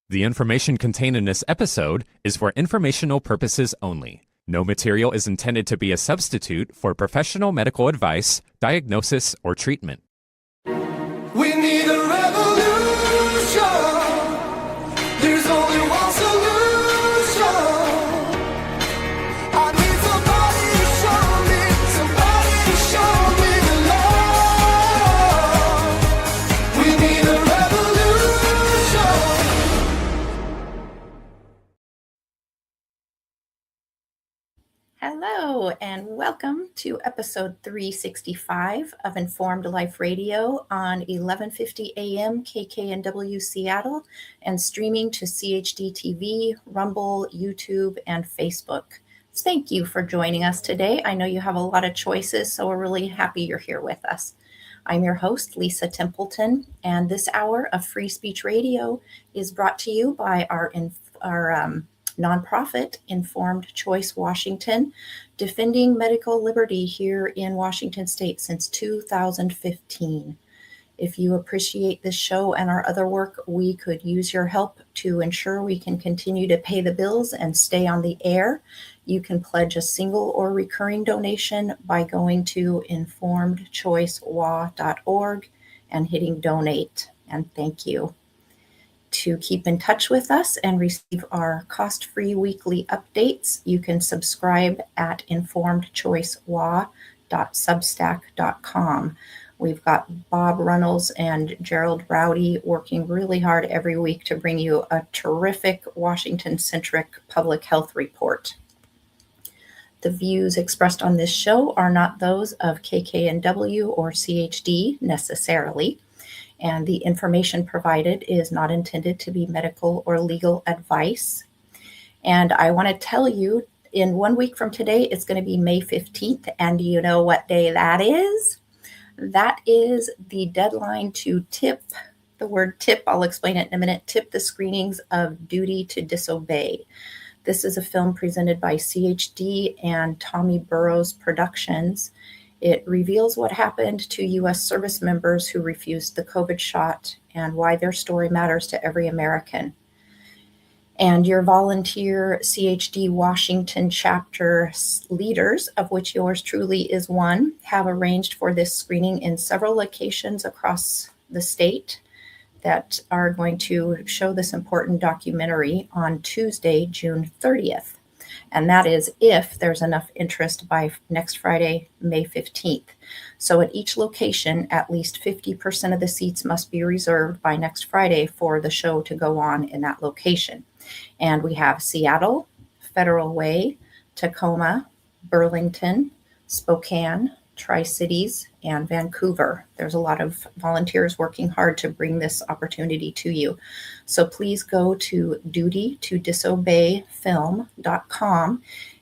The information contained in this episode is for informational purposes only. No material is intended to be a substitute for professional medical advice, diagnosis, or treatment. We need a revolution. There's only one solution. I need somebody to show me the love. We need a revolution. Hello, and welcome to episode 365 of Informed Life Radio on 1150 AM KKNW Seattle and streaming to CHD TV, Rumble, YouTube, and Facebook. Thank you for joining us today. I know you have a lot of choices, so we're really happy you're here with us. I'm your host, Lisa Templeton, and this hour of Free Speech Radio is brought to you by our nonprofit, Informed Choice Washington, defending medical liberty here in Washington State since 2015. If you appreciate this show and our other work, we could use your help to ensure we can continue to pay the bills and stay on the air. You can pledge a single or recurring donation by going to informedchoicewa.org and hitting donate. And thank you. To keep in touch with us and receive our cost-free weekly updates, you can subscribe at informedchoicewa.substack.com. We've got Bob Runnels and Gerald Rowdy working really hard every week to bring you a terrific Washington-centric public health report. The views expressed on this show are not those of KKNW or CHD necessarily, and the information provided is not intended to be medical or legal advice. And I want to tell you, in 1 week from today, it's going to be May 15th. And do you know what day that is? That is the deadline to tip, the word tip, I'll explain it in a minute, tip the screenings of Duty to Disobey. This is a film presented by CHD and Tommy Burrows Productions. It reveals what happened to U.S. service members who refused the COVID shot and why their story matters to every American. And your volunteer CHD Washington chapter leaders, of which yours truly is one, have arranged for this screening in several locations across the state that are going to show this important documentary on Tuesday, June 30th. And that is if there's enough interest by next Friday, May 15th. So at each location, at least 50% of the seats must be reserved by next Friday for the show to go on in that location. And we have Seattle, Federal Way, Tacoma, Burlington, Spokane, Tri-Cities, and Vancouver. There's a lot of volunteers working hard to bring this opportunity to you. So please go to dutytodisobeyfilm.com,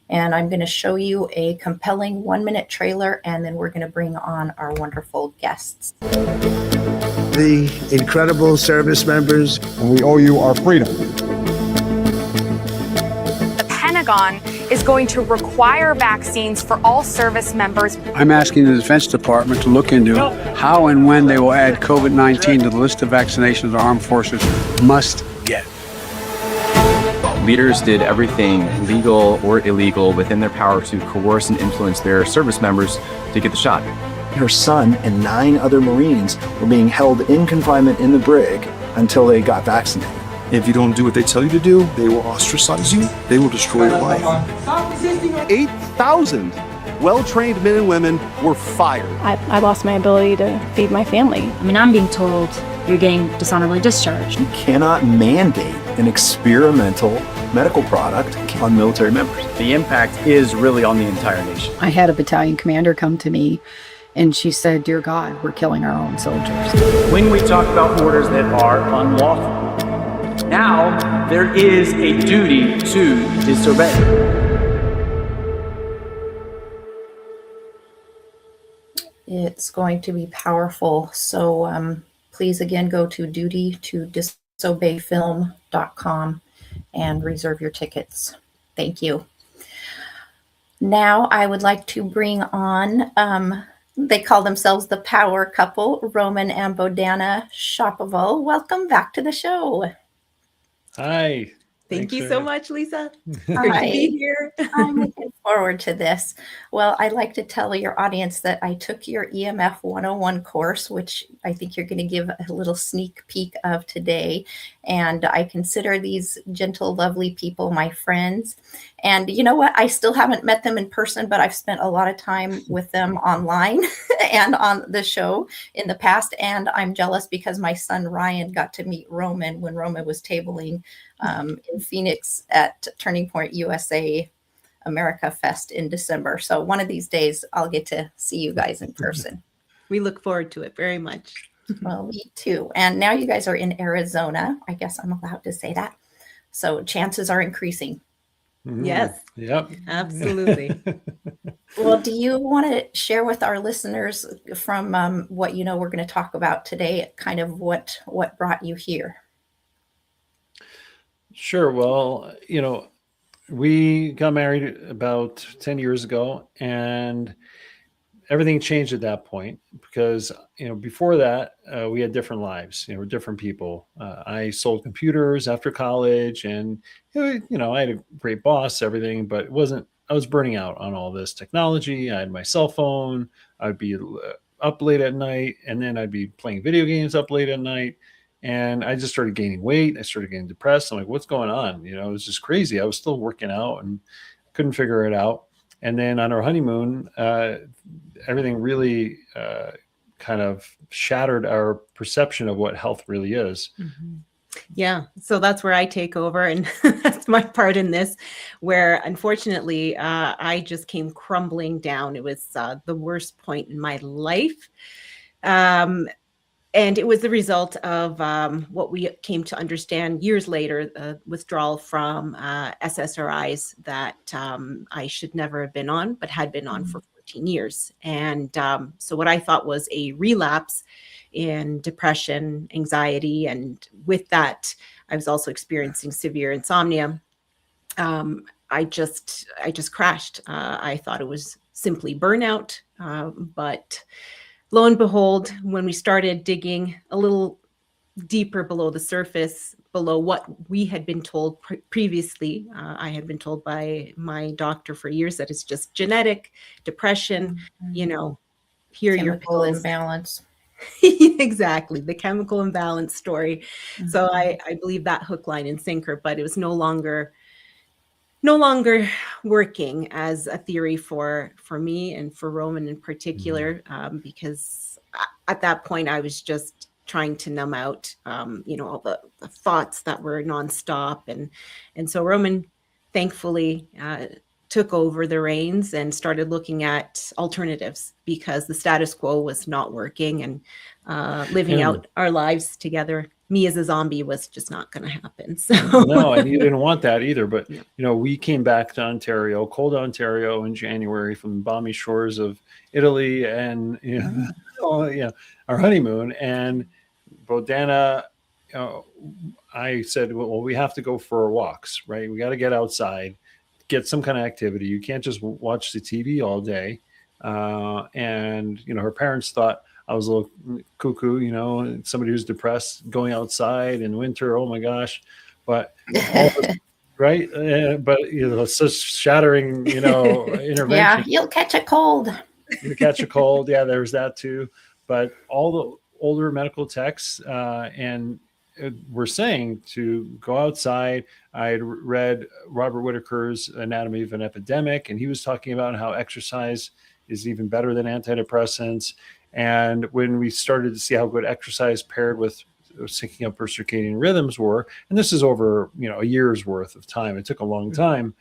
and I'm going to show you a compelling 1-minute trailer, and then we're going to bring on our wonderful guests. The incredible service members. And we owe you our freedom. The Pentagon is going to require vaccines for all service members. I'm asking the Defense Department to look into how and when they will add COVID-19 to the list of vaccinations the armed forces must get. Leaders did everything legal or illegal within their power to coerce and influence their service members to get the shot. Her son and 9 other Marines were being held in confinement in the brig until they got vaccinated. If you don't do what they tell you to do, they will ostracize you. They will destroy your life. 8,000 well-trained men and women were fired. I lost my ability to feed my family. I mean, I'm being told you're getting dishonorably discharged. You cannot mandate an experimental medical product on military members. The impact is really on the entire nation. I had a battalion commander come to me and she said, "Dear God, we're killing our own soldiers." When we talk about orders that are unlawful, now there is a duty to disobey. It's going to be powerful. So please again go to dutytodisobeyfilm.com and reserve your tickets. Thank you. Now I would like to bring on, they call themselves the power couple, Roman and Bohdanna Shapoval. Welcome back to the show. Hi. Thank Thanks you for- so much, Lisa. It's Hi. great to be here. I'm looking forward to this. Well, I'd like to tell your audience that I took your EMF 101 course, which I think you're going to give a little sneak peek of today. And I consider these gentle, lovely people my friends. And you know what? I still haven't met them in person, but I've spent a lot of time with them online and on the show in the past. And I'm jealous because my son Ryan got to meet Roman when Roman was tabling in Phoenix at Turning Point USA America Fest in December. So one of these days I'll get to see you guys in person. We look forward to it very much. Well, me too. And now you guys are in Arizona. I guess I'm allowed to say that. So chances are increasing. Yes. Yep. Absolutely. Well, do you want to share with our listeners from what you know we're going to talk about today, kind of what brought you here? Sure. Well, we got married about 10 years ago, and everything changed at that point because, before that, we had different lives. We're different people. I sold computers after college, and, I had a great boss, everything, but I was burning out on all this technology. I had my cell phone. I'd be up late at night, and then I'd be playing video games up late at night. And I just started gaining weight. I started getting depressed. I'm like, what's going on? It was just crazy. I was still working out and couldn't figure it out. And then on our honeymoon, everything really kind of shattered our perception of what health really is. Mm-hmm. Yeah. So that's where I take over. And that's my part in this, where unfortunately, I just came crumbling down. It was the worst point in my life. And it was the result of what we came to understand years later, withdrawal from SSRIs that I should never have been on, but had been on for 14 years. And so what I thought was a relapse in depression, anxiety, and with that, I was also experiencing severe insomnia. I just crashed. I thought it was simply burnout, but lo and behold, when we started digging a little deeper below the surface, below what we had been told previously, I had been told by my doctor for years that it's just genetic depression, here your chemical imbalance. Exactly, the chemical imbalance story. Mm-hmm. So I believe that hook, line, and sinker, but it was no longer working as a theory for me and for Roman in particular, because at that point I was just trying to numb out, all the thoughts that were nonstop. And so Roman thankfully took over the reins and started looking at alternatives because the status quo was not working, and living out our lives together, me as a zombie, was just not going to happen. So no, and you didn't want that either. But we came back to Ontario, cold Ontario, in January from the balmy shores of Italy, and our honeymoon. And Bohdanna, I said, well, we have to go for walks, right? We got to get outside, get some kind of activity. You can't just watch the TV all day. And her parents thought I was a little cuckoo, somebody who's depressed, going outside in winter. Oh my gosh. But right. But it's such shattering, intervention. Yeah. You'll catch a cold. You catch a cold. Yeah. There's that too. But all the older medical texts, and were saying to go outside. I had read Robert Whitaker's Anatomy of an Epidemic, and he was talking about how exercise is even better than antidepressants. And when we started to see how good exercise paired with syncing up our circadian rhythms were, and this is over, a year's worth of time. It took a long time.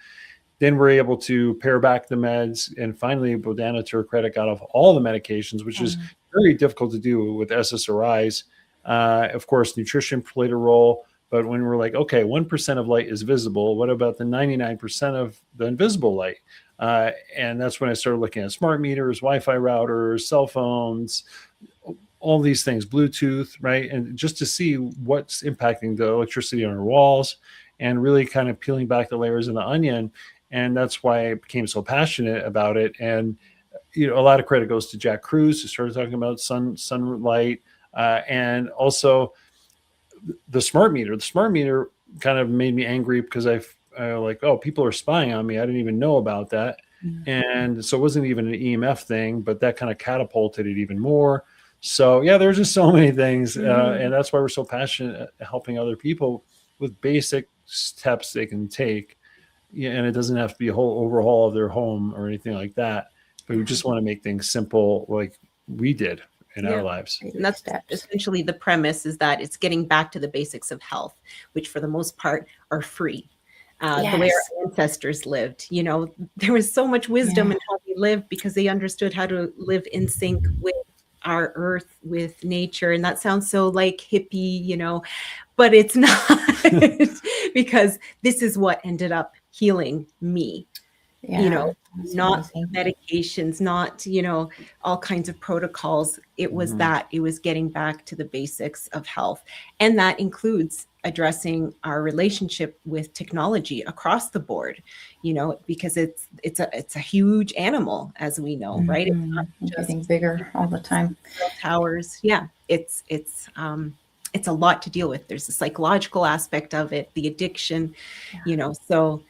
Then we're able to pare back the meds. And finally, Bohdanna, to her credit, got off all the medications, which is very difficult to do with SSRIs. Of course, nutrition played a role. But when we're like, okay, 1% of light is visible, what about the 99% of the invisible light? And that's when I started looking at smart meters, Wi-Fi routers, cell phones, all these things, Bluetooth, right? And just to see what's impacting the electricity on our walls, and really kind of peeling back the layers of the onion. And that's why I became so passionate about it. And, a lot of credit goes to Jack Cruz, who started talking about sunlight, and also the smart meter. The smart meter kind of made me angry because I like, oh, people are spying on me. I didn't even know about that. And so it wasn't even an EMF thing, but that kind of catapulted it even more. So yeah, there's just so many things. And that's why we're so passionate at helping other people with basic steps they can take. Yeah, and it doesn't have to be a whole overhaul of their home or anything like that. But we just want to make things simple like we did in our lives. And that's essentially the premise, is that it's getting back to the basics of health, which for the most part are free. The way our ancestors lived, you know, there was so much wisdom in how they lived because they understood how to live in sync with our earth, with nature. And that sounds so like hippie, you know, but it's not because this is what ended up healing me. You know, not medications, not, you know, all kinds of protocols. It was that it was getting back to the basics of health. And that includes addressing our relationship with technology across the board, you know, because it's a huge animal, as we know, right? It's not just getting bigger all the time. Towers. Yeah. It's a lot to deal with. There's the psychological aspect of it, the addiction, you know, so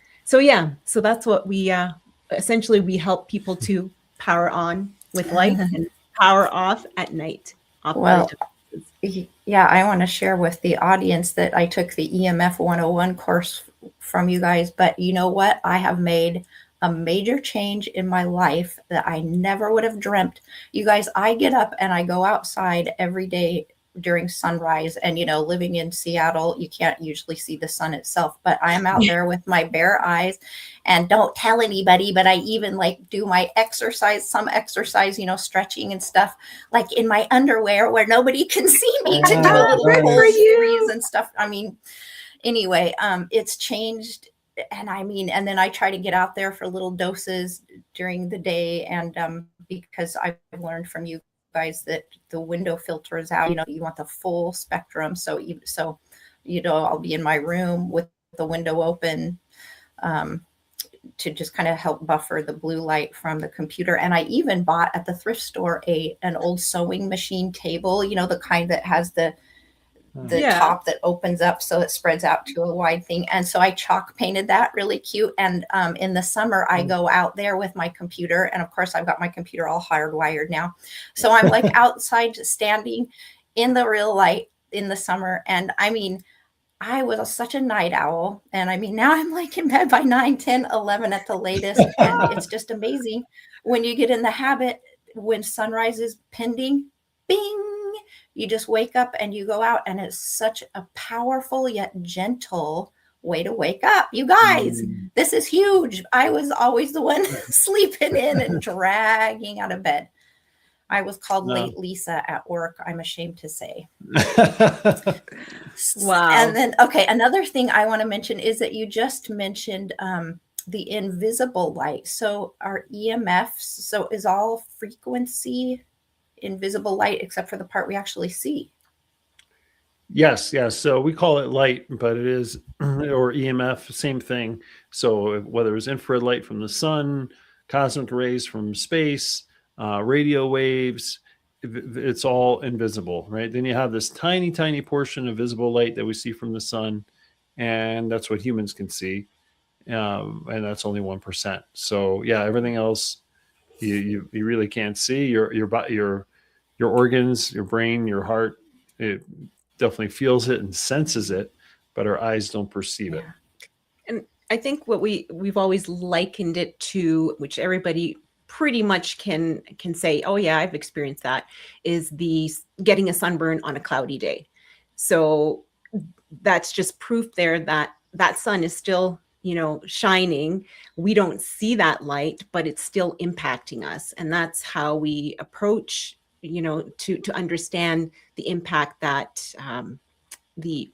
that's what we essentially we help people to power on with light and power off at night. Well, yeah, I want to share with the audience that I took the EMF 101 course from you guys, but you know what? I have made a major change in my life that I never would have dreamt. You guys, I get up and I go outside every day during sunrise, and you know, living in Seattle, you can't usually see the sun itself, but I am out there with my bare eyes, and don't tell anybody, but I even like do my some exercise, you know, stretching and stuff, like in my underwear where nobody can see me to do little pulse and stuff. I mean, anyway, it's changed. And I mean, and then I try to get out there for little doses during the day. And because I've learned from you guys that the window filters out, you know, you want the full spectrum. So you know, I'll be in my room with the window open to just kind of help buffer the blue light from the computer. And I even bought at the thrift store an old sewing machine table, you know, the kind that has the top that opens up so it spreads out to a wide thing. And so I chalk painted that really cute. And in the summer, I go out there with my computer. And of course, I've got my computer all hardwired now. So I'm like outside standing in the real light in the summer. And I mean, I was such a night owl. And I mean, now I'm like in bed by 9, 10, 11 at the latest. And it's just amazing when you get in the habit, when sunrise is pending, bing, you just wake up and you go out, and it's such a powerful yet gentle way to wake up. You guys, this is huge. I was always the one sleeping in and dragging out of bed. I was called Late Lisa at work, I'm ashamed to say. Wow. And then, okay, another thing I want to mention is that you just mentioned the invisible light. So our EMFs, so is all frequency invisible light except for the part we actually see? Yes. So we call it light, but it is, or EMF, same thing. So whether it's infrared light from the sun, cosmic rays from space, radio waves, it's all invisible, right? Then you have this tiny, tiny portion of visible light that we see from the sun, and that's what humans can see, and that's only 1%. So yeah, everything else you really can't see. Your organs, your brain, your heart, it definitely feels it and senses it, but our eyes don't perceive it. And I think what we've always likened it to, which everybody pretty much can say, oh yeah, I've experienced that, is the getting a sunburn on a cloudy day. So that's just proof there that that sun is still, you know, shining. We don't see that light, but it's still impacting us. And that's how we approach, you know, to understand the impact that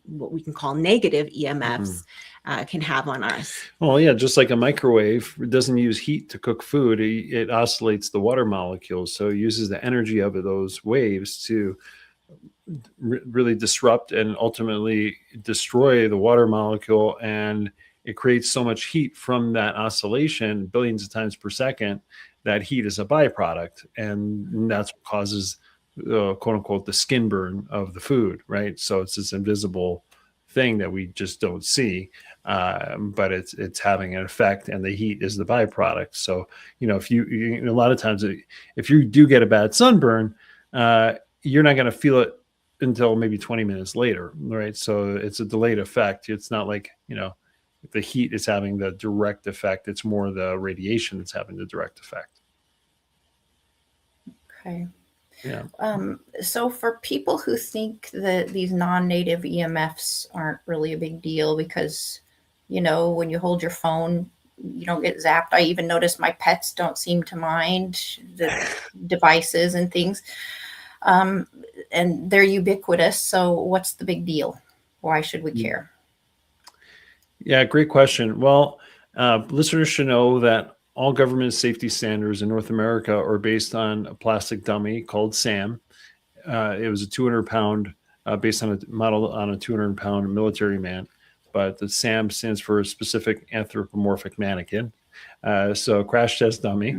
what we can call negative EMFs can have on us. Well, yeah, just like a microwave, it doesn't use heat to cook food. It oscillates the water molecules. So it uses the energy of those waves to really disrupt and ultimately destroy the water molecule. And it creates so much heat from that oscillation, billions of times per second. That heat is a byproduct, and that's what causes, quote unquote, the skin burn of the food, right? So it's this invisible thing that we just don't see, but it's having an effect, and the heat is the byproduct. So if you a lot of times if you do get a bad sunburn, you're not going to feel it until maybe 20 minutes later, right? So it's a delayed effect. It's not like the heat is having the direct effect. It's more the radiation that's having the direct effect. Okay. Yeah. So for people who think that these non-native EMFs aren't really a big deal because, when you hold your phone, you don't get zapped. I even notice my pets don't seem to mind the devices and things. And they're ubiquitous. So what's the big deal? Why should we care? Yeah, great question. Well, listeners should know that all government safety standards in North America are based on a plastic dummy called SAM. It was a 200-pound, based on a model on a 200-pound military man, but the SAM stands for specific anthropomorphic mannequin. So crash test dummy.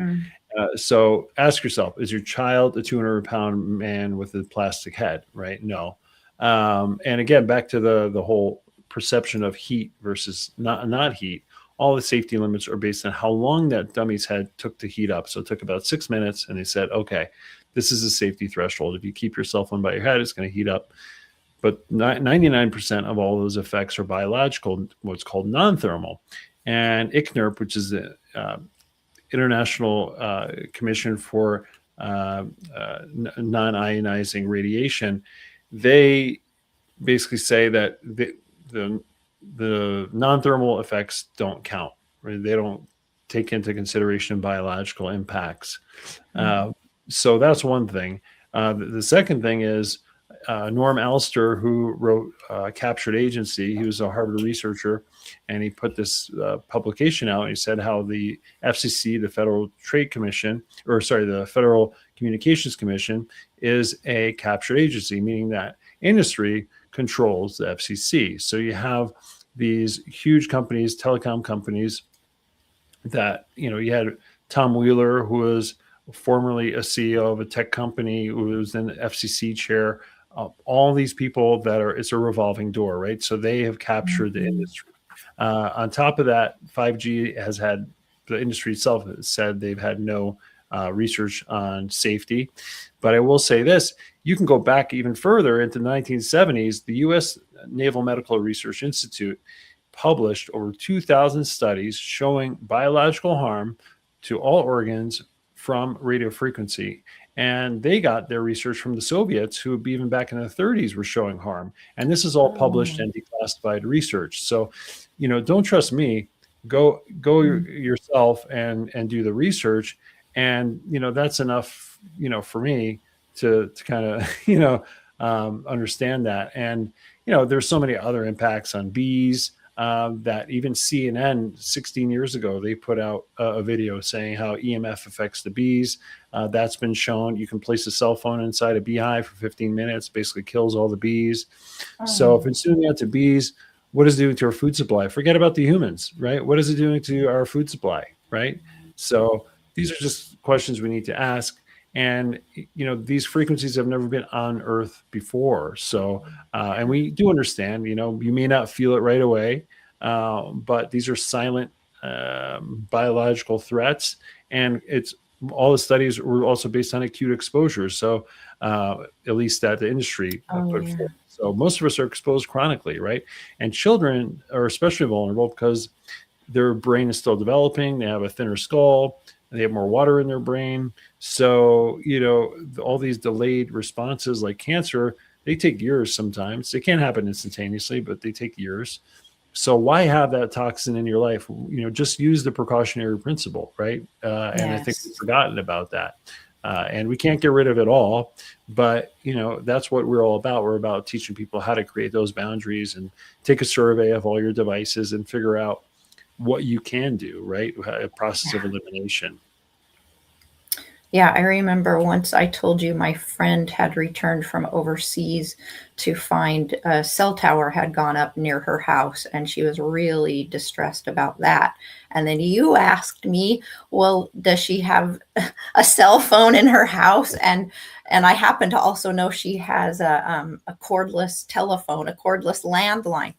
So ask yourself, is your child a 200-pound man with a plastic head, right? No. And again, back to the whole perception of heat versus not heat. All the safety limits are based on how long that dummy's head took to heat up. So it took about 6 minutes, and they said, okay, this is a safety threshold. If you keep your cell phone by your head, it's going to heat up. But 99% of all those effects are biological, what's called non-thermal. And ICNIRP, which is the International Commission for Non-Ionizing Radiation, they basically say that the non-thermal effects don't count, right? They don't take into consideration biological impacts. So that's one thing. The second thing is Norm Alster, who wrote Captured Agency. He was a Harvard researcher, and he put this publication out. And he said how the FCC, the Federal Communications Commission, is a captured agency, meaning that industry controls the FCC. So you have these huge companies, telecom companies, that you had Tom Wheeler, who was formerly a CEO of a tech company, who was in the FCC chair. All these people it's a revolving door, right? So they have captured the industry. On top of that, 5G has had, the industry itself has said they've had no research on safety. But I will say this, you can go back even further into the 1970s. The U.S. Naval Medical Research Institute published over 2,000 studies showing biological harm to all organs from radio frequency. And they got their research from the Soviets, who even back in the 30s were showing harm. And this is all published and declassified research. So, don't trust me. Go yourself and do the research. And, that's enough, for me to kind of, understand that. And, there's so many other impacts on bees that even CNN 16 years ago, they put out a video saying how EMF affects the bees. That's been shown. You can place a cell phone inside a beehive for 15 minutes, basically kills all the bees. So if it's doing that to bees, what is it doing to our food supply? Forget about the humans, right? What is it doing to our food supply, right? So these are just questions we need to ask. And, these frequencies have never been on Earth before. So, and we do understand, you may not feel it right away, but these are silent biological threats. And all the studies were also based on acute exposure. So, at least that the industry put forth. So most of us are exposed chronically, right? And children are especially vulnerable because their brain is still developing. They have a thinner skull. They have more water in their brain. So, all these delayed responses like cancer, they take years sometimes. They can't happen instantaneously, but they take years. So why have that toxin in your life? Just use the precautionary principle, right? And I think we've forgotten about that. And we can't get rid of it all. But, that's what we're all about. We're about teaching people how to create those boundaries and take a survey of all your devices and figure out what you can do, right? A process of elimination. Yeah, I remember once I told you my friend had returned from overseas to find a cell tower had gone up near her house, and she was really distressed about that. And then you asked me, well, does she have a cell phone in her house? And I happen to also know she has a cordless telephone, a cordless landline.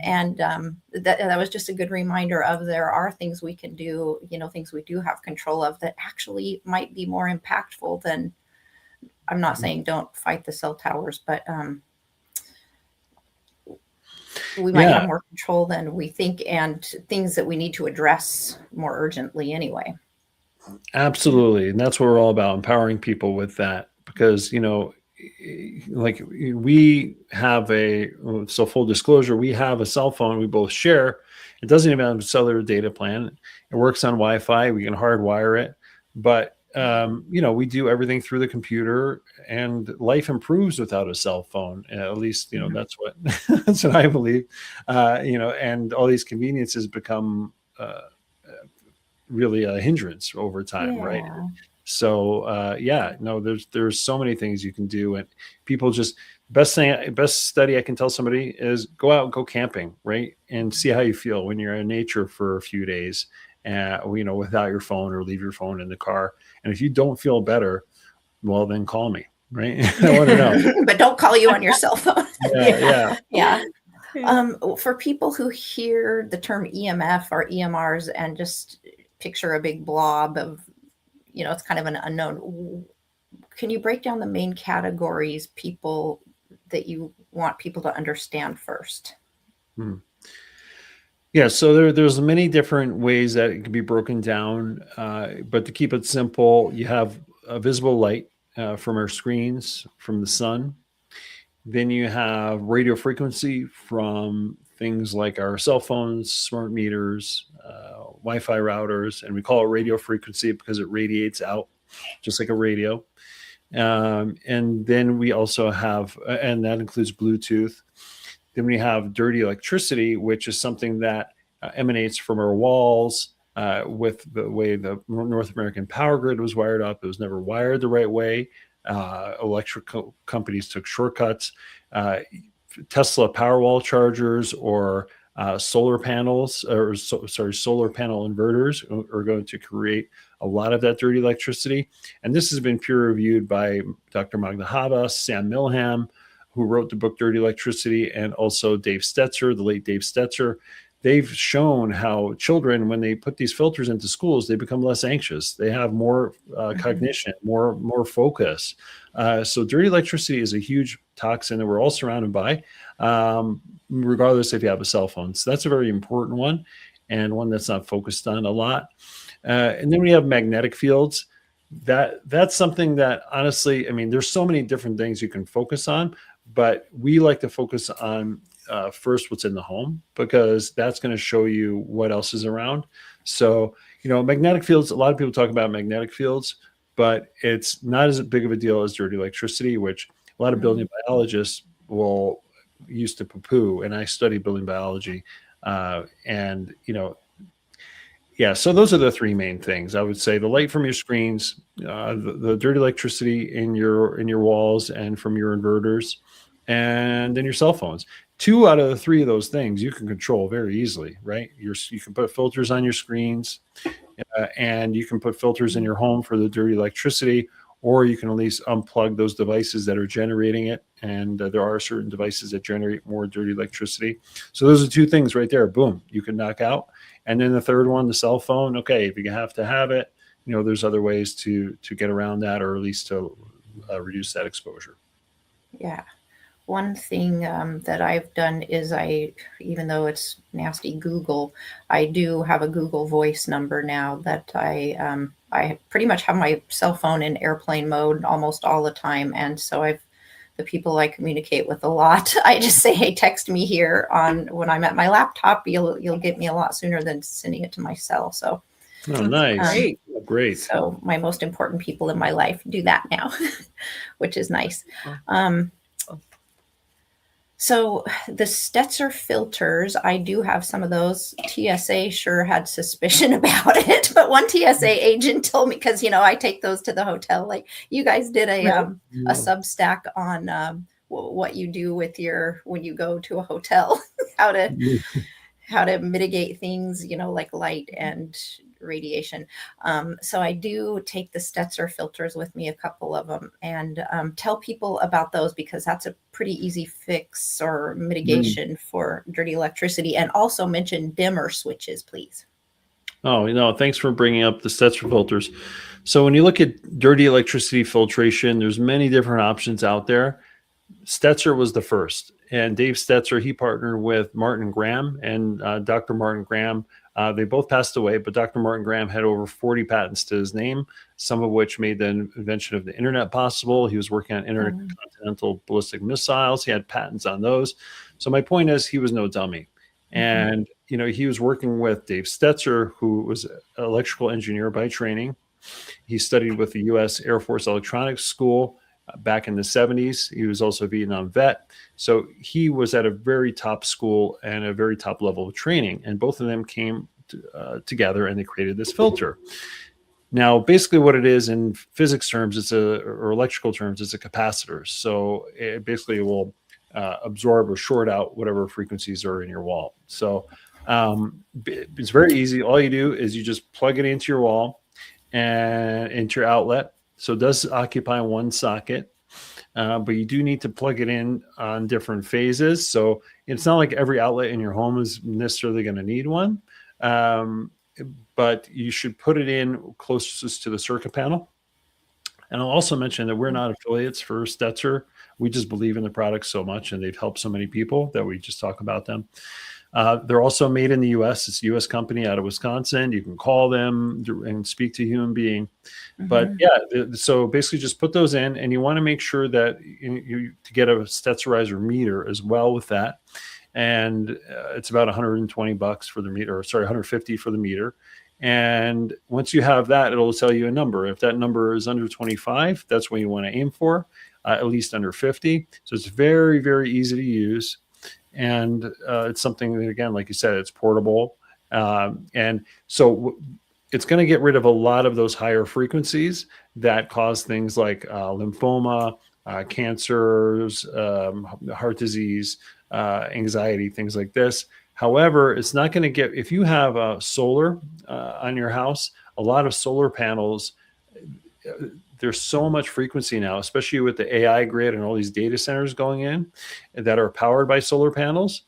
And that was just a good reminder of there are things we can do, things we do have control of that actually might be more impactful than, I'm not saying don't fight the cell towers, but we might have more control than we think, and things that we need to address more urgently anyway. Absolutely. And that's what we're all about, empowering people with that, because, like we have so full disclosure, we have a cell phone we both share. It doesn't even have a cellular data plan. It works on Wi-Fi. We can hardwire it, but we do everything through the computer, and life improves without a cell phone. At least, that's what that's what I believe. And all these conveniences become really a hindrance over time, right? So there's so many things you can do, and people just best study I can tell somebody is go out and go camping, right? And see how you feel when you're in nature for a few days, without your phone, or leave your phone in the car. And if you don't feel better, well, then call me, right? I want to know. But don't call you on your cell phone. Yeah. For people who hear the term EMF or EMRs and just picture a big blob of, it's kind of an unknown. Can you break down the main categories that you want people to understand first? Yeah, so there's many different ways that it can be broken down, but to keep it simple, you have a visible light from our screens, from the sun. Then you have radio frequency from things like our cell phones, smart meters, Wi-Fi routers, and we call it radio frequency because it radiates out just like a radio. And then we also have, and that includes Bluetooth. Then we have dirty electricity, which is something that emanates from our walls. With the way the North American power grid was wired up, it was never wired the right way. Electric companies took shortcuts. Tesla Powerwall chargers or solar panels, solar panel inverters are going to create a lot of that dirty electricity. And this has been peer reviewed by Dr. Magda Haba, Sam Milham, who wrote the book Dirty Electricity, and also Dave Stetzer, the late Dave Stetzer. They've shown how children, when they put these filters into schools, they become less anxious. They have more cognition, more focus. So dirty electricity is a huge toxin that we're all surrounded by, regardless if you have a cell phone. So that's a very important one, and one that's not focused on a lot. And then we have magnetic fields. That's something that, honestly, there's so many different things you can focus on, but we like to focus on first what's in the home, because that's going to show you what else is around. So, magnetic fields, a lot of people talk about magnetic fields, but it's not as big of a deal as dirty electricity, which a lot of building biologists will use to poo-poo. And I study building biology. So those are the three main things. I would say the light from your screens, the dirty electricity in your walls and from your inverters, and then your cell phones. 2 out of the 3 of those things you can control very easily, right? You can put filters on your screens, and you can put filters in your home for the dirty electricity, or you can at least unplug those devices that are generating it. And there are certain devices that generate more dirty electricity. So those are 2 things right there. Boom, you can knock out. And then the third one, the cell phone. Okay, if you have to have it, there's other ways to get around that, or at least to reduce that exposure. Yeah. One thing that I've done is even though it's nasty Google, I do have a Google Voice number now that I pretty much have my cell phone in airplane mode almost all the time. And so the people I communicate with a lot, I just say, hey, text me here when I'm at my laptop. You'll get me a lot sooner than sending it to my cell. So. Oh, nice. Great. So my most important people in my life do that now, which is nice. So the Stetzer filters, I do have some of those. TSA sure had suspicion about it, but one TSA agent told me, because I take those to the hotel. Like you guys did a Substack on what you do with when you go to a hotel, how to mitigate things, like light and radiation. So I do take the Stetzer filters with me, a couple of them, and tell people about those, because that's a pretty easy fix or mitigation for dirty electricity. And also mention dimmer switches, please. Oh, thanks for bringing up the Stetzer filters. So when you look at dirty electricity filtration, there's many different options out there. Stetzer was the first, and Dave Stetzer, he partnered with Martin Graham, and Dr. Martin Graham. They both passed away, but Dr. Martin Graham had over 40 patents to his name, some of which made the invention of the internet possible. He was working on intercontinental ballistic missiles. He had patents on those. So my point is, he was no dummy. And, he was working with Dave Stetzer, who was an electrical engineer by training. He studied with the U.S. Air Force Electronics School back in the 70s. He was also a Vietnam vet. So he was at a very top school and a very top level of training. And both of them came together and they created this filter. Now, basically what it is in physics terms, or electrical terms, it's a capacitor. So it basically will absorb or short out whatever frequencies are in your wall. So it's very easy. All you do is you just plug it into your wall and into your outlet. So it does occupy one socket, but you do need to plug it in on different phases. So it's not like every outlet in your home is necessarily going to need one, but you should put it in closest to the circuit panel. And I'll also mention that we're not affiliates for Stetzer. We just believe in the product so much, and they've helped so many people that we just talk about them. They're also made in the U.S. It's a U.S. company out of Wisconsin. You can call them and speak to a human being. But so basically just put those in, and you want to make sure that to get a Stetzerizer meter as well with that. And it's about $120 for the meter, or sorry, $150 for the meter. And once you have that, it'll tell you a number. If that number is under 25, that's what you want to aim for, at least under 50. So it's very, very easy to use. And it's something that, again, like you said, it's portable. And so it's going to get rid of a lot of those higher frequencies that cause things like lymphoma, cancers, heart disease, anxiety, things like this. However, it's not going to get, if you have solar on your house, a lot of solar panels, there's so much frequency now, especially with the AI grid and all these data centers going in that are powered by solar panels.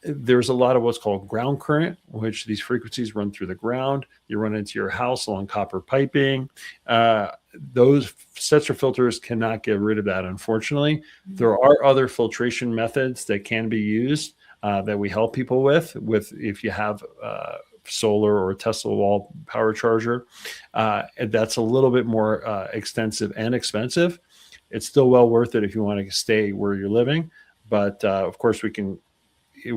There's a lot of what's called ground current, which these frequencies run through the ground. You run into your house along copper piping. Those Stetzer filters cannot get rid of that, unfortunately. There are other filtration methods that can be used that we help people with if you have solar or a Tesla wall power charger. That's a little bit more extensive and expensive. It's still well worth it if you want to stay where you're living. But of course, we can,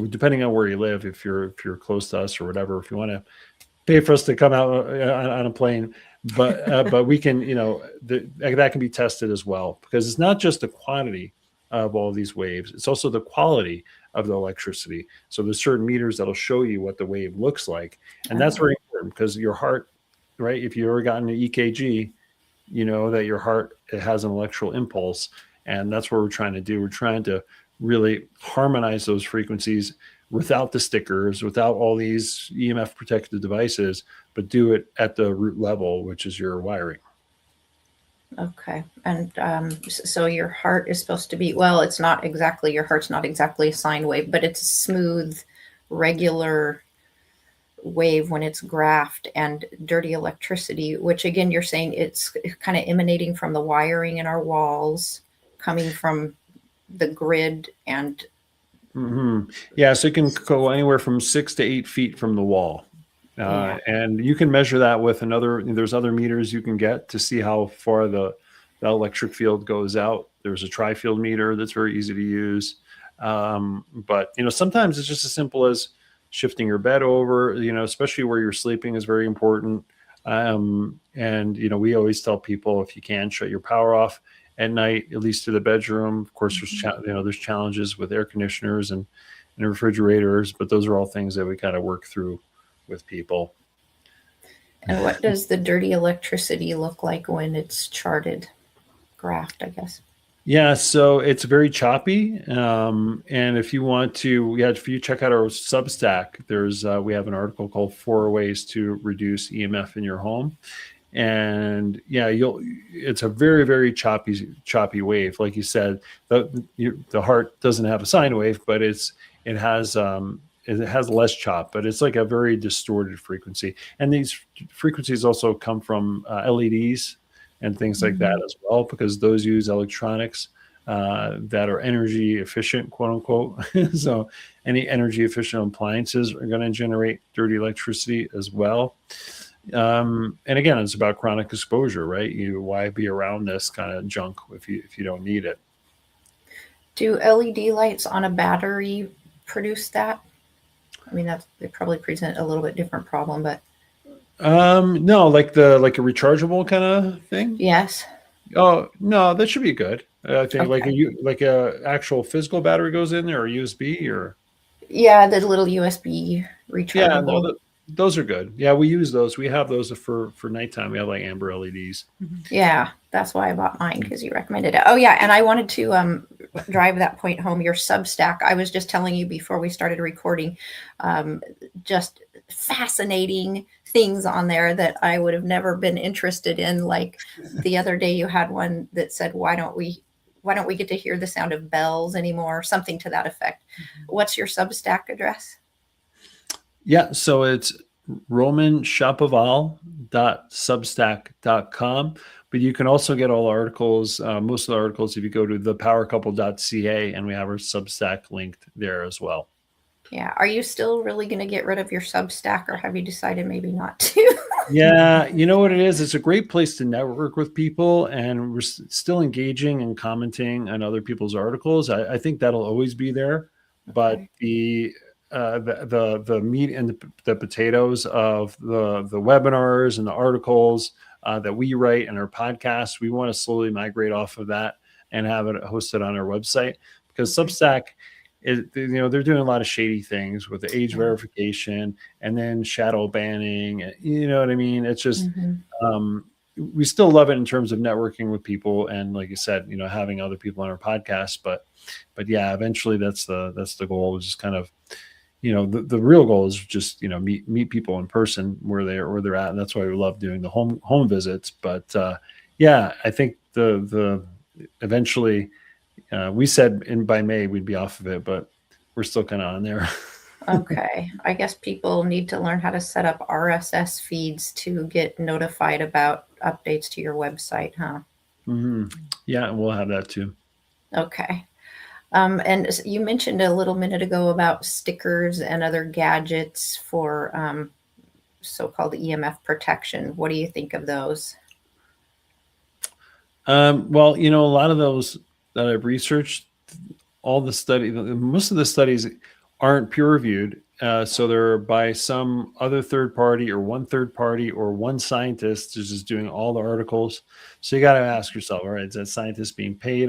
depending on where you live, if you're close to us or whatever, if you want to pay for us to come out on a plane, but we can, that can be tested as well, because it's not just the quantity of all these waves, it's also the quality of the electricity. So there's certain meters that'll show you what the wave looks like. And that's very important, because your heart, right? If you've ever gotten an EKG, you know that your heart, it has an electrical impulse. And that's what we're trying to do. We're trying to really harmonize those frequencies without the stickers, without all these EMF protected devices, but do it at the root level, which is your wiring. Okay. And so your heart is supposed to be, well, it's not exactly, your heart's not exactly a sine wave, but it's a smooth, regular wave when it's graphed. And dirty electricity, which again, you're saying it's kind of emanating from the wiring in our walls, coming from the grid. And yeah, so it can go anywhere from 6 to 8 feet from the wall. And you can measure that with there's other meters you can get to see how far the electric field goes out. There's a tri-field meter that's very easy to use. But, sometimes it's just as simple as shifting your bed over, especially where you're sleeping is very important. And, we always tell people, if you can, shut your power off at night, at least to the bedroom. Of course, there's challenges with air conditioners and refrigerators, but those are all things that we kind of work through with people. And what does the dirty electricity look like when it's charted, graphed, I guess? Yeah, so it's very choppy. And if you want to, if you check out our Substack, we have an article called 4 Ways to Reduce EMF in Your Home. And it's a very, very choppy wave. Like you said, the heart doesn't have a sine wave, but it has less chop, but it's like a very distorted frequency. And these frequencies also come from LEDs and things like that as well, because those use electronics that are energy efficient, quote unquote. So any energy efficient appliances are going to generate dirty electricity as well. And again, it's about chronic exposure, right? Why be around this kind of junk if you don't need it? Do LED lights on a battery produce that? I mean, they probably present a little bit different problem, but no, like a rechargeable kind of thing. Yes. Oh no, that should be good. I think like a actual physical battery goes in there, or USB, or the little USB rechargeable. Yeah, no, those are good. Yeah, we use those. We have those for nighttime. We have like amber LEDs. Yeah, that's why I bought mine, because you recommended it. Oh yeah, and I wanted to drive that point home. Your Substack, I was just telling you before we started recording, just fascinating things on there that I would have never been interested in. Like the other day you had one that said, why don't we get to hear the sound of bells anymore? Something to that effect. What's your Substack address? Yeah, so it's romanshapoval.substack.com. But you can also get all articles, most of the articles, if you go to thepowercouple.ca, and we have our Substack linked there as well. Yeah. Are you still really going to get rid of your Substack, or have you decided maybe not to? Yeah, you know what it is? It's a great place to network with people, and we're still engaging and commenting on other people's articles. I think that'll always be there, but the meat and the potatoes of the webinars and the articles that we write and our podcasts, we want to slowly migrate off of that and have it hosted on our website, because Substack is, they're doing a lot of shady things with the age verification and then shadow banning. You know what I mean? It's just, we still love it in terms of networking with people. And like you said, having other people on our podcast, but yeah, eventually that's the goal, is just kind of, the real goal is just, meet people in person where they're at. And that's why we love doing the home visits. But yeah, I think the eventually, we said by May we'd be off of it, but we're still kind of on there. Okay. I guess people need to learn how to set up RSS feeds to get notified about updates to your website, huh? Yeah, we'll have that too. Okay. And you mentioned a little minute ago about stickers and other gadgets for so-called EMF protection. What do you think of those? Well, a lot of those that I've researched, most of the studies aren't peer reviewed. So they're by some other third party, or one third party, or one scientist is just doing all the articles. So you got to ask yourself, all right, is that scientist being paid,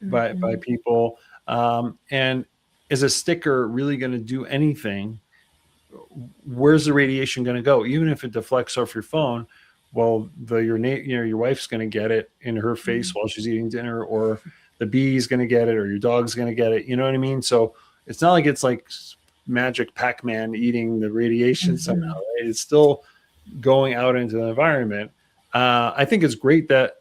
by people? And is a sticker really going to do anything? Where's the radiation going to go? Even if it deflects off your phone, well, your wife's going to get it in her face while she's eating dinner, or the bee's going to get it, or your dog's going to get it. You know what I mean? So it's not like it's like magic Pac-Man eating the radiation somehow. Right? It's still going out into the environment. I think it's great that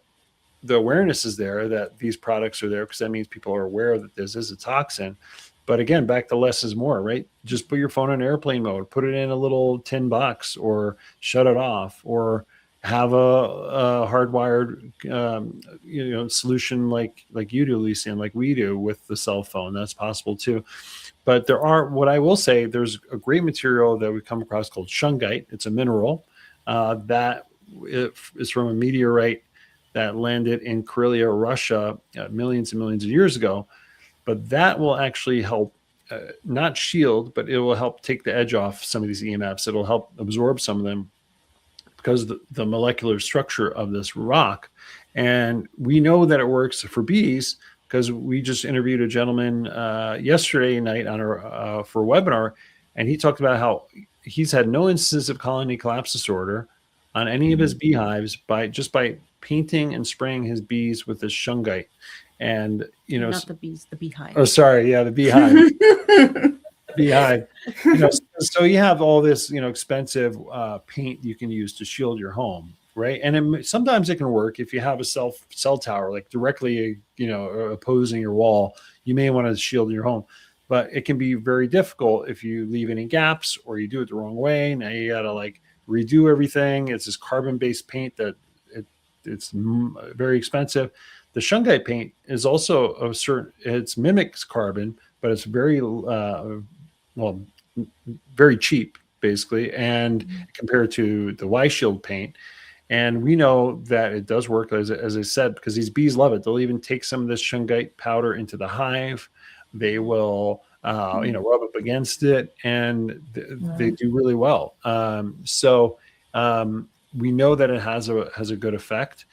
the awareness is there, that these products are there, because that means people are aware that this is a toxin. But again, back to less is more, right? Just put your phone in airplane mode, put it in a little tin box, or shut it off, or have a hardwired, solution like you do, Lisa, and like we do with the cell phone. That's possible too. But what I will say, there's a great material that we come across called shungite. It's a mineral that is from a meteorite that landed in Karelia, Russia, millions and millions of years ago. But that will actually help, not shield, but it will help take the edge off some of these EMFs. It'll help absorb some of them. because the molecular structure of this rock. And we know that it works for bees because we just interviewed a gentleman yesterday night on our for a webinar, and he talked about how he's had no instances of colony collapse disorder on any of his beehives by painting and spraying his bees with this shungite. And not the bees, the beehive. Oh, sorry, yeah, the beehive. Beehive. So you have all this expensive paint you can use to shield your home, right? And sometimes it can work if you have a cell tower like directly opposing your wall. You may want to shield your home, but it can be very difficult if you leave any gaps or you do it the wrong way. Now you got to like redo everything. It's this carbon-based paint that it's very expensive. The shungite paint is also it mimics carbon, but it's very very cheap basically, and compared to the Y-Shield paint. And we know that it does work, as I said, because these bees love it. They'll even take some of this shungite powder into the hive. They will rub up against it, and they do really well. We know that it has a good effect.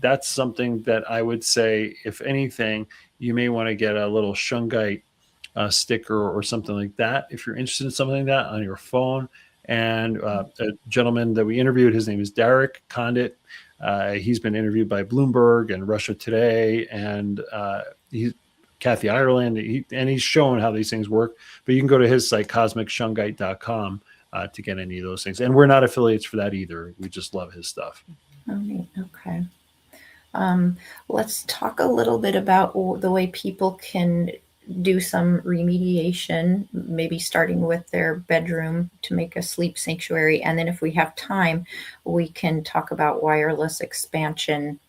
That's something that I would say, if anything, you may want to get a little shungite sticker or something like that if you're interested in something like that on your phone. And a gentleman that we interviewed, his name is Derek Condit. He's been interviewed by Bloomberg and Russia Today, and he's Kathy Ireland, and he's shown how these things work. But you can go to his site, cosmicshungite.com, to get any of those things. And we're not affiliates for that either. We just love his stuff. Okay. Let's talk a little bit about the way people can do some remediation, maybe starting with their bedroom to make a sleep sanctuary. And then if we have time, we can talk about wireless expansion.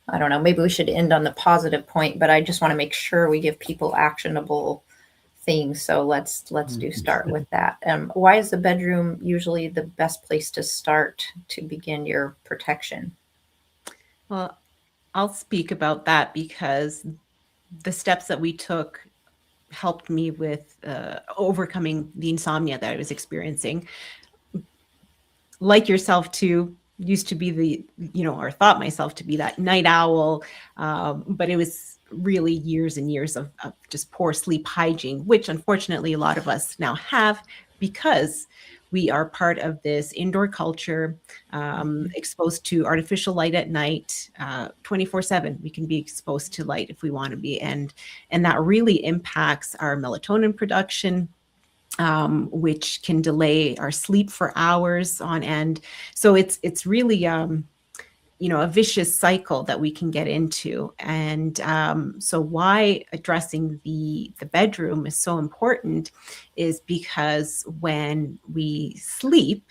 I don't know, maybe we should end on the positive point, but I just want to make sure we give people actionable things. So let's start with that. Why is the bedroom usually the best place to start to begin your protection? Well, I'll speak about that because the steps that we took helped me with overcoming the insomnia that I was experiencing. Like yourself too, used to be or thought myself to be that night owl, but it was really years and years of just poor sleep hygiene, which unfortunately a lot of us now have because we are part of this indoor culture, exposed to artificial light at night, 24/7. We can be exposed to light if we want to be, and that really impacts our melatonin production, which can delay our sleep for hours on end. So it's really a vicious cycle that we can get into. And so why addressing the bedroom is so important is because when we sleep,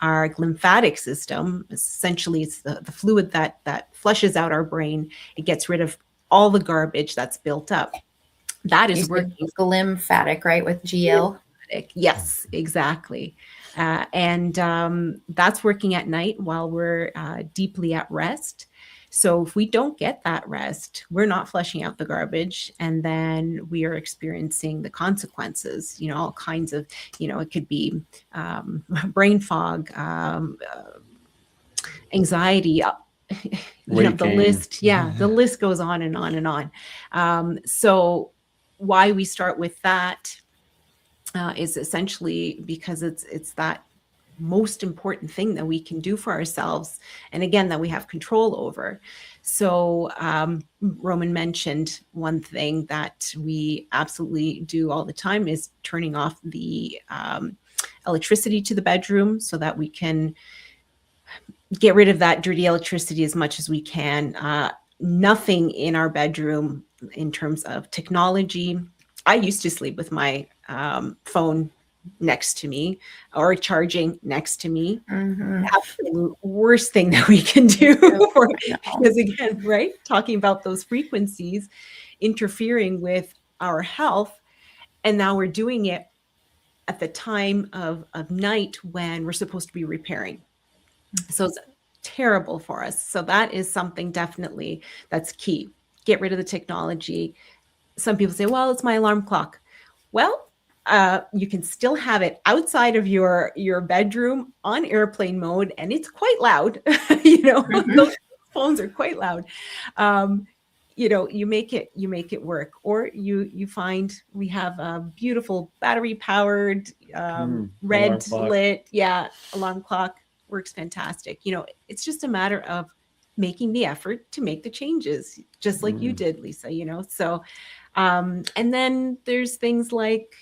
our lymphatic system, essentially it's the fluid that flushes out our brain, it gets rid of all the garbage that's built up. That is working. Lymphatic, right, with GL? Yes, exactly. And that's working at night while we're deeply at rest. So if we don't get that rest, we're not flushing out the garbage, and then we are experiencing the consequences, all kinds of, it could be brain fog, anxiety, the list. Yeah, the list goes on and on and on. So why we start with that is essentially because it's that most important thing that we can do for ourselves, and again that we have control over. So Roman mentioned one thing that we absolutely do all the time is turning off the electricity to the bedroom so that we can get rid of that dirty electricity as much as we can. Nothing in our bedroom in terms of technology. I used to sleep with my phone next to me or charging next to me. Absolute worst thing that we can do because again, right, talking about those frequencies interfering with our health, and now we're doing it at the time of night when we're supposed to be repairing. So it's terrible for us. So that is something definitely that's key. Get rid of the technology. Some people say, well, it's my alarm clock. Well, you can still have it outside of your bedroom on airplane mode, and it's quite loud. Those phones are quite loud. You make it work, or you find we have a beautiful battery powered red lit alarm clock. Works fantastic. It's just a matter of making the effort to make the changes, just like you did, Lisa. So and then there's things like,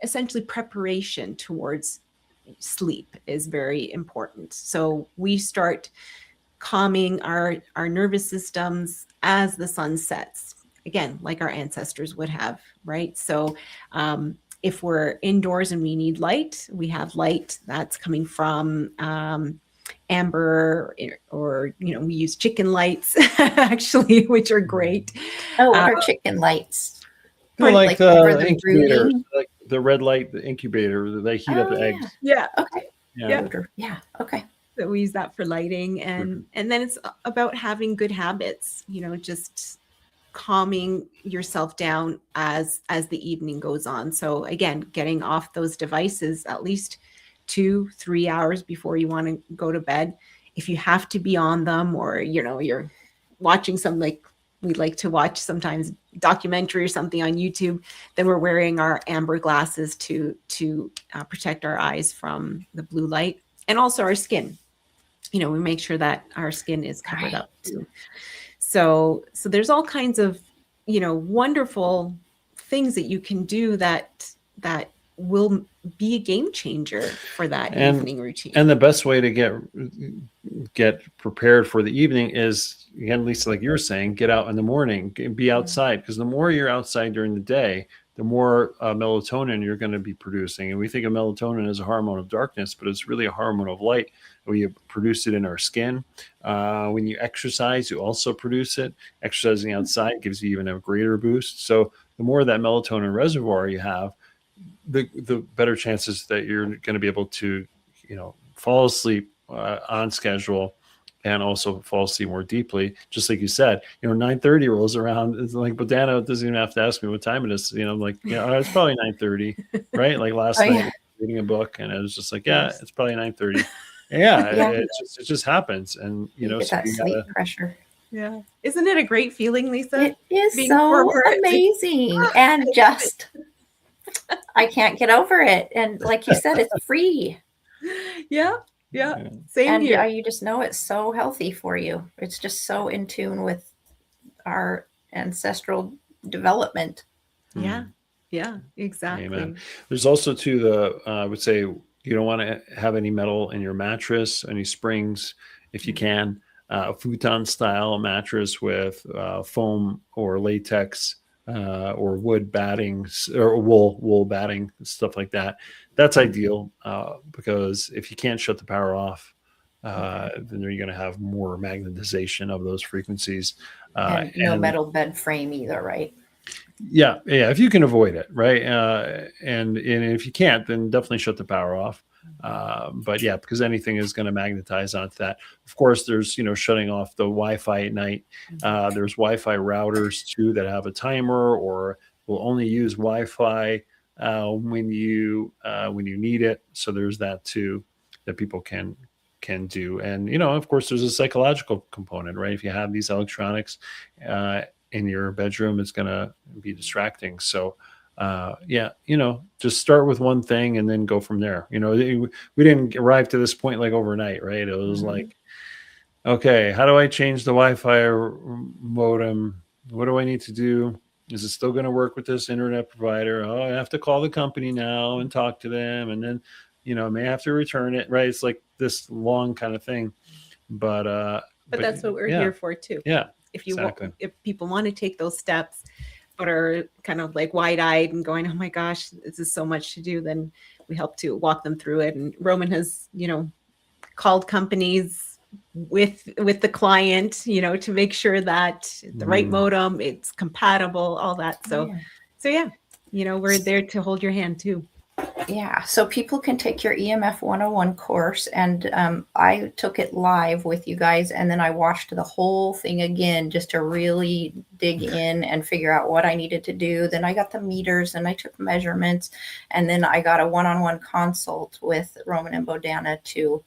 essentially preparation towards sleep is very important. So we start calming our nervous systems as the sun sets, again, like our ancestors would have, right? So if we're indoors and we need light, we have light that's coming from amber, or we use chicken lights actually, which are great. Oh, what are chicken lights? Like for the incubator, brooding? like the red light, the incubator, they heat up the eggs. Yeah. Okay. Yeah. Okay. So we use that for lighting, and then it's about having good habits, just calming yourself down as the evening goes on. So again, getting off those devices at least 2-3 hours before you want to go to bed. If you have to be on them, or you're watching something, like we like to watch sometimes documentary or something on YouTube, then we're wearing our amber glasses to protect our eyes from the blue light, and also our skin. We make sure that our skin is covered up too. So there's all kinds of, wonderful things that you can do that will be a game changer for that evening routine. And the best way to get prepared for the evening is, again, Lisa, like you were saying, get out in the morning, be outside, because the more you're outside during the day, the more melatonin you're going to be producing. And we think of melatonin as a hormone of darkness, but it's really a hormone of light. We produce it in our skin. When you exercise, you also produce it. Exercising outside gives you even a greater boost. So the more of that melatonin reservoir you have, the better chances that you're going to be able to, fall asleep on schedule, and also fall asleep more deeply. Just like you said, 9:30 rolls around. It's like, Bohdanna doesn't even have to ask me what time it is. I'm like, it's probably 9:30, right? Like last night, reading a book, and it was just like, it's probably 9:30. It just happens, and you get that sleep pressure. Yeah, isn't it a great feeling, Lisa? It is so amazing, and just I can't get over it. And like you said, it's free. Yeah. Same and here. You just know it's so healthy for you. It's just so in tune with our ancestral development. Yeah, exactly. Amen. There's also I would say, you don't want to have any metal in your mattress, any springs, if you can. Futon style mattress with foam or latex or wood batting or wool batting, stuff like that. That's ideal because if you can't shut the power off, then you're going to have more magnetization of those frequencies. And no metal bed frame either, right? Yeah. If you can avoid it, right? And if you can't, then definitely shut the power off. But yeah, because anything is going to magnetize onto that. Of course, there's, shutting off the Wi-Fi at night. There's Wi-Fi routers too that have a timer or will only use Wi-Fi when you need it. So there's that too that people can do. And, of course, there's a psychological component, right? If you have these electronics in your bedroom, it's going to be distracting. So just start with one thing and then go from there. We didn't arrive to this point like overnight, right? It was like, okay, how do I change the Wi-Fi modem? What do I need to do? Is it still going to work with this internet provider? Oh, I have to call the company now and talk to them. And then, I may have to return it, right? It's like this long kind of thing, but that's what we're here for too. Yeah. If people want to take those steps, but are kind of like wide-eyed and going, oh my gosh, this is so much to do, then we help to walk them through it. And Roman has, called companies with the client, to make sure that the right modem, it's compatible, all that. So yeah, we're there to hold your hand too. Yeah, so people can take your EMF 101 course, and I took it live with you guys, and then I watched the whole thing again just to really dig in and figure out what I needed to do. Then I got the meters and I took measurements, and then I got a one-on-one consult with Roman and Bohdanna to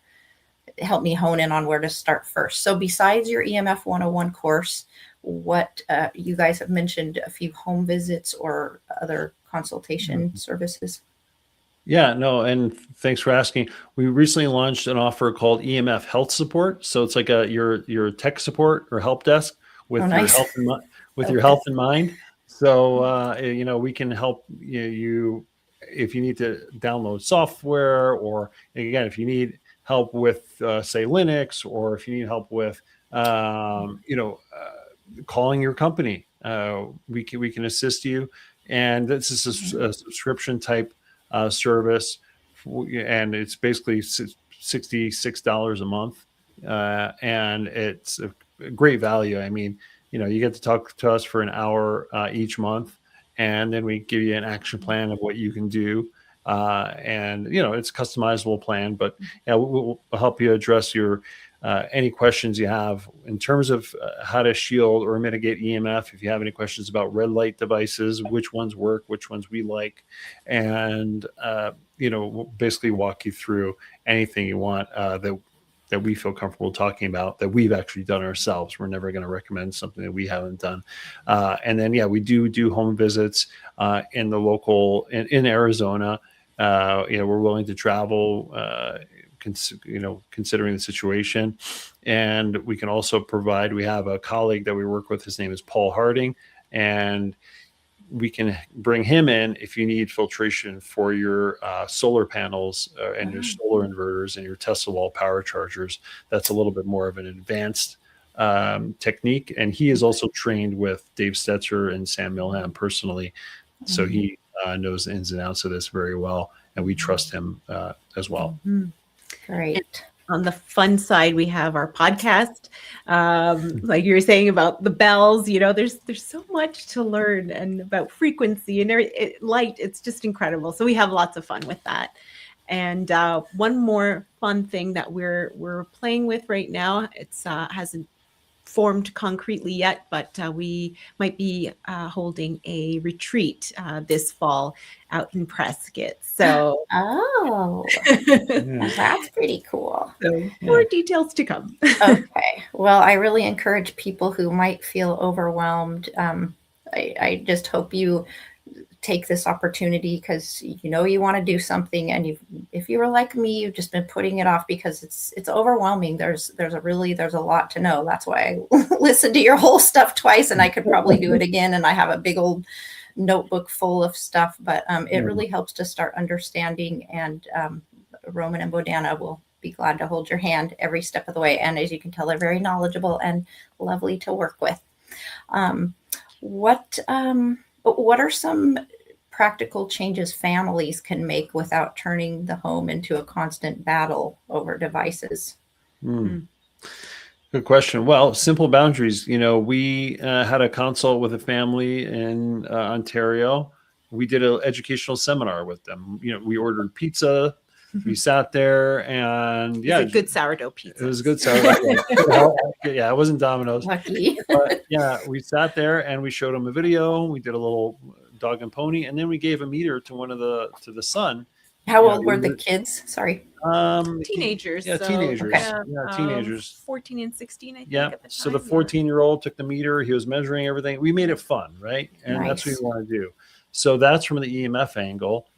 help me hone in on where to start first. So besides your EMF 101 course, what you guys have mentioned a few home visits or other consultation services? Yeah, no, and thanks for asking. We recently launched an offer called EMF Health Support. So it's like your tech support or help desk with Oh, your nice. health with your Okay. health in mind. So we can help you if you need to download software, or again, if you need help with say Linux, or if you need help with calling your company, we can assist you. And this is a subscription type service, and it's basically $66 a month, and it's a great value. I mean, you get to talk to us for an hour each month, and then we give you an action plan of what you can do. And it's a customizable plan, but yeah, we'll help you address your any questions you have in terms of how to shield or mitigate EMF. If you have any questions about red light devices, which ones work, which ones we like, and we'll basically walk you through anything you want that we feel comfortable talking about, that we've actually done ourselves. We're never going to recommend something that we haven't done. And then, we do home visits in the local, in Arizona. We're willing to travel, considering the situation. And we can also provide, we have a colleague that we work with, his name is Paul Harding, and we can bring him in if you need filtration for your solar panels and your solar inverters and your Tesla wall power chargers. That's a little bit more of an advanced technique. And he is also trained with Dave Stetzer and Sam Milham personally. So he knows the ins and outs of this very well, and we trust him as well. Great. On the fun side, we have our podcast. Like you were saying about the bells, there's so much to learn, and about frequency and light. It's just incredible. So we have lots of fun with that. And one more fun thing that we're playing with right now, it's hasn't formed concretely yet, but we might be holding a retreat this fall out in Prescott. So that's pretty cool. So more details to come. Okay. Well, I really encourage people who might feel overwhelmed. I just hope you take this opportunity, because you want to do something, and if you were like me, you've just been putting it off because it's overwhelming. There's a lot to know. That's why I listened to your whole stuff twice, and I could probably do it again. And I have a big old notebook full of stuff, but it really helps to start understanding. And Roman and Bohdanna will be glad to hold your hand every step of the way. And as you can tell, they're very knowledgeable and lovely to work with. What are some practical changes families can make without turning the home into a constant battle over devices? Good question. Well, simple boundaries. We had a consult with a family in Ontario. We did an educational seminar with them. We ordered pizza. We sat there, and it was a good sourdough pizza. It was a good sourdough. Yeah, it wasn't Domino's. Lucky. But yeah, we sat there and we showed them a video. We did a little dog and pony, and then we gave a meter to the son. How old were the kids? Sorry. Teenagers. Yeah, teenagers. Okay. Yeah, teenagers. 14 and 16, I think. Yeah. At the time. So the 14-year-old took the meter. He was measuring everything. We made it fun, right? And Nice. that's what we want to do. So that's from the EMF angle.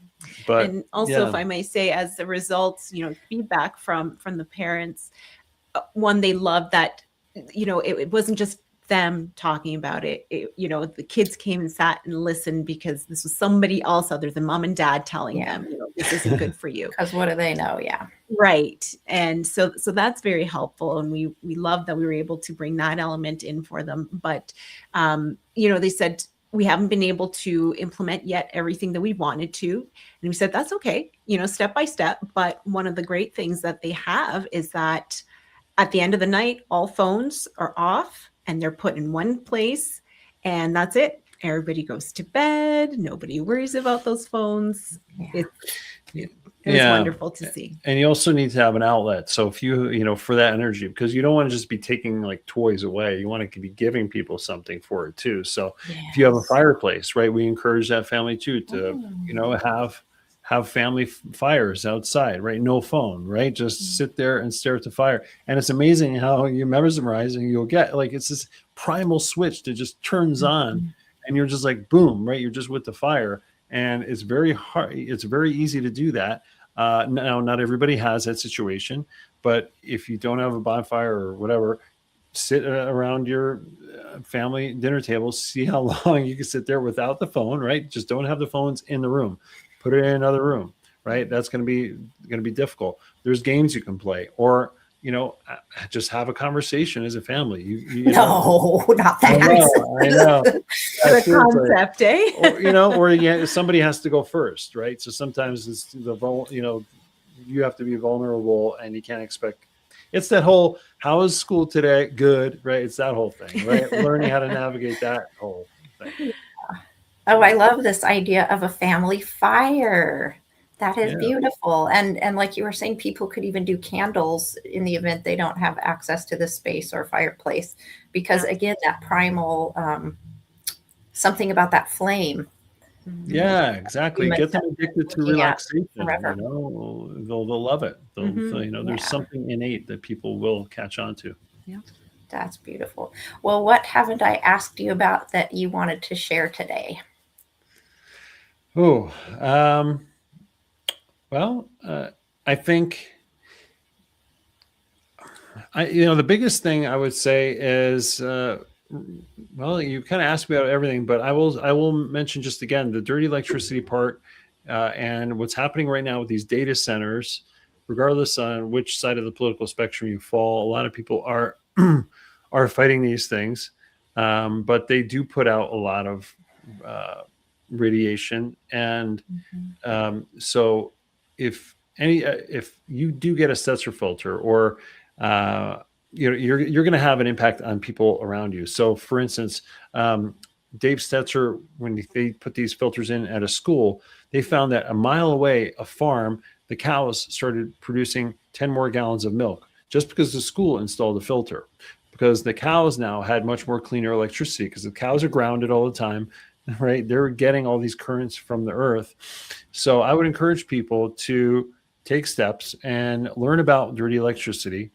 But and also, if I may say, as the results, feedback from the parents, one, they loved that, it wasn't just them talking about it. The kids came and sat and listened, because this was somebody else other than mom and dad telling them, this isn't good for you. Because what do they know? Yeah. Right. And so that's very helpful. And we love that we were able to bring that element in for them. But, they said, we haven't been able to implement yet everything that we wanted to. And we said, that's okay, step by step. But one of the great things that they have is that at the end of the night, all phones are off and they're put in one place, and that's it. Everybody goes to bed. Nobody worries about those phones. Yeah. It was wonderful to see. And you also need to have an outlet. So if you for that energy, because you don't want to just be taking like toys away. You want to be giving people something for it too. So if you have a fireplace, right, we encourage that family too to, have family fires outside, right? No phone, right? Just sit there and stare at the fire. And it's amazing how you mesmerize and you'll get like, it's this primal switch that just turns on and you're just like, boom, right? You're just with the fire. And it's very hard. It's very easy to do that. Now, not everybody has that situation, but if you don't have a bonfire or whatever, sit around your family dinner table, see how long you can sit there without the phone, right? Just don't have the phones in the room. Put it in another room, right? That's going to be difficult. There's games you can play, or just have a conversation as a family. No, not that. I know. The concept, eh? Or somebody has to go first, right? So sometimes it's you have to be vulnerable, and you can't expect. It's that whole "how is school today?" Good, right? It's that whole thing, right? Learning how to navigate that whole thing. Oh, I love this idea of a family fire. That is beautiful. And like you were saying, people could even do candles in the event they don't have access to the space or fireplace, because again, that primal, something about that flame. Yeah, exactly. Get them addicted to relaxation. They'll love it. There's something innate that people will catch on to. Yeah. That's beautiful. Well, what haven't I asked you about that you wanted to share today? I think the biggest thing I would say is, you kind of asked me about everything, but I will mention just again the dirty electricity part, and what's happening right now with these data centers. Regardless on which side of the political spectrum you fall, a lot of people are fighting these things, but they do put out a lot of radiation, and so if you do get a Stetzer filter, or you're going to have an impact on people around you. So, for instance, Dave Stetzer, when they put these filters in at a school, they found that a mile away, a farm, the cows started producing 10 more gallons of milk just because the school installed a filter. Because the cows now had much more cleaner electricity, because the cows are grounded all the time, right? They're getting all these currents from the earth. So I would encourage people to take steps and learn about dirty electricity,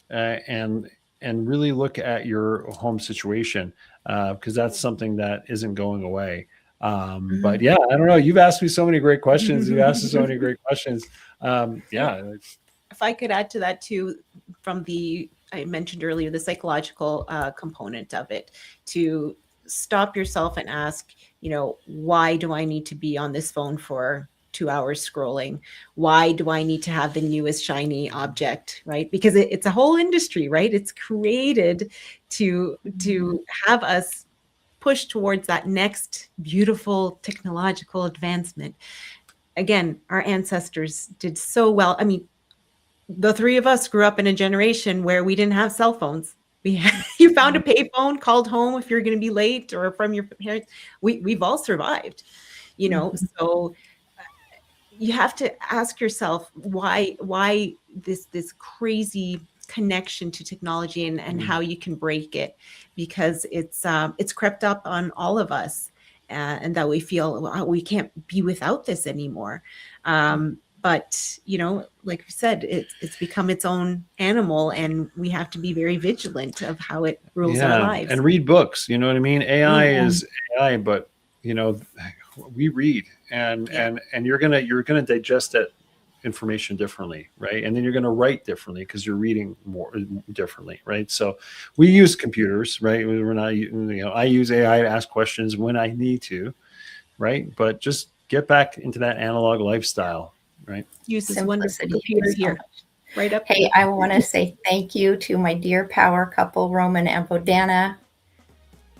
and really look at your home situation, because that's something that isn't going away. But yeah, I don't know. You've asked me so many great questions. You've asked us so many great questions. If I could add to that too, from I mentioned earlier, the psychological component of it, to stop yourself and ask, why do I need to be on this phone for 2 hours scrolling? Why do I need to have the newest shiny object, right? Because it's a whole industry, right? It's created to have us push towards that next beautiful technological advancement. Again, our ancestors did so well. I mean, the three of us grew up in a generation where we didn't have cell phones. You found a payphone, called home if you're going to be late, or from your parents. We've all survived, So you have to ask yourself why this crazy connection to technology, and how you can break it, because it's crept up on all of us, and that we feel we can't be without this anymore. But, like we said, it's become its own animal, and we have to be very vigilant of how it rules our lives. And read books. You know what I mean? AI is AI, but we read, and you're gonna digest that information differently, right? And then you're gonna write differently because you're reading more differently, right? So we use computers, right? We're not, I use AI to ask questions when I need to, right? But just get back into that analog lifestyle. Right. Use this wonderful computer here. Right up. Hey, I want to say thank you to my dear power couple, Roman and Bohdanna.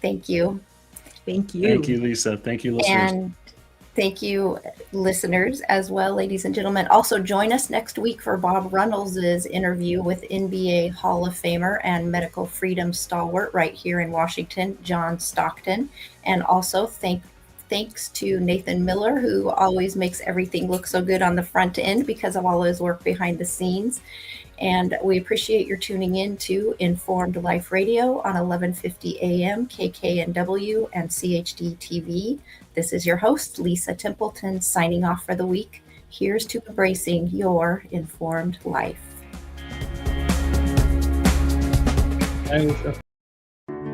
Thank you. Thank you. Thank you, Lisa. Thank you, listeners. And thank you, listeners, as well, ladies and gentlemen. Also, join us next week for Bob Runnels' interview with NBA Hall of Famer and medical freedom stalwart right here in Washington, John Stockton. And also, thanks to Nathan Miller, who always makes everything look so good on the front end because of all his work behind the scenes. And we appreciate your tuning in to Informed Life Radio on 1150 AM, KKNW, and CHD TV. This is your host, Lisa Templeton, signing off for the week. Here's to embracing your informed life.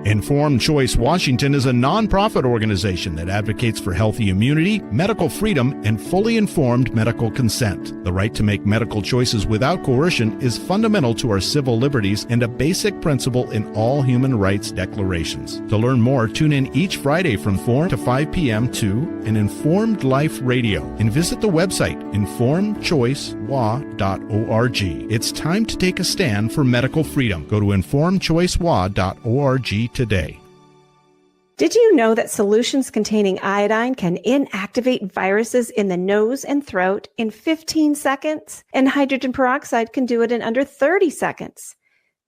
Informed Choice Washington is a nonprofit organization that advocates for healthy immunity, medical freedom, and fully informed medical consent. The right to make medical choices without coercion is fundamental to our civil liberties and a basic principle in all human rights declarations. To learn more, tune in each Friday from 4 to 5 p.m. to an Informed Life Radio and visit the website informedchoicewa.org. It's time to take a stand for medical freedom. Go to informedchoicewa.org today. Did you know that solutions containing iodine can inactivate viruses in the nose and throat in 15 seconds? And hydrogen peroxide can do it in under 30 seconds.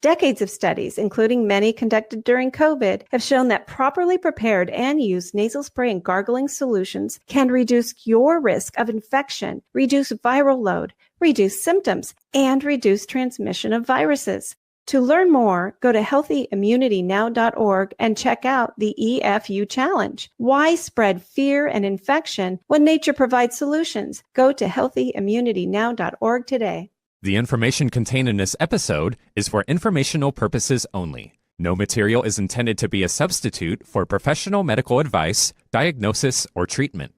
Decades of studies, including many conducted during COVID, have shown that properly prepared and used nasal spray and gargling solutions can reduce your risk of infection, reduce viral load, reduce symptoms, and reduce transmission of viruses. To learn more, go to healthyimmunitynow.org and check out the EFU Challenge. Why spread fear and infection when nature provides solutions? Go to healthyimmunitynow.org today. The information contained in this episode is for informational purposes only. No material is intended to be a substitute for professional medical advice, diagnosis, or treatment.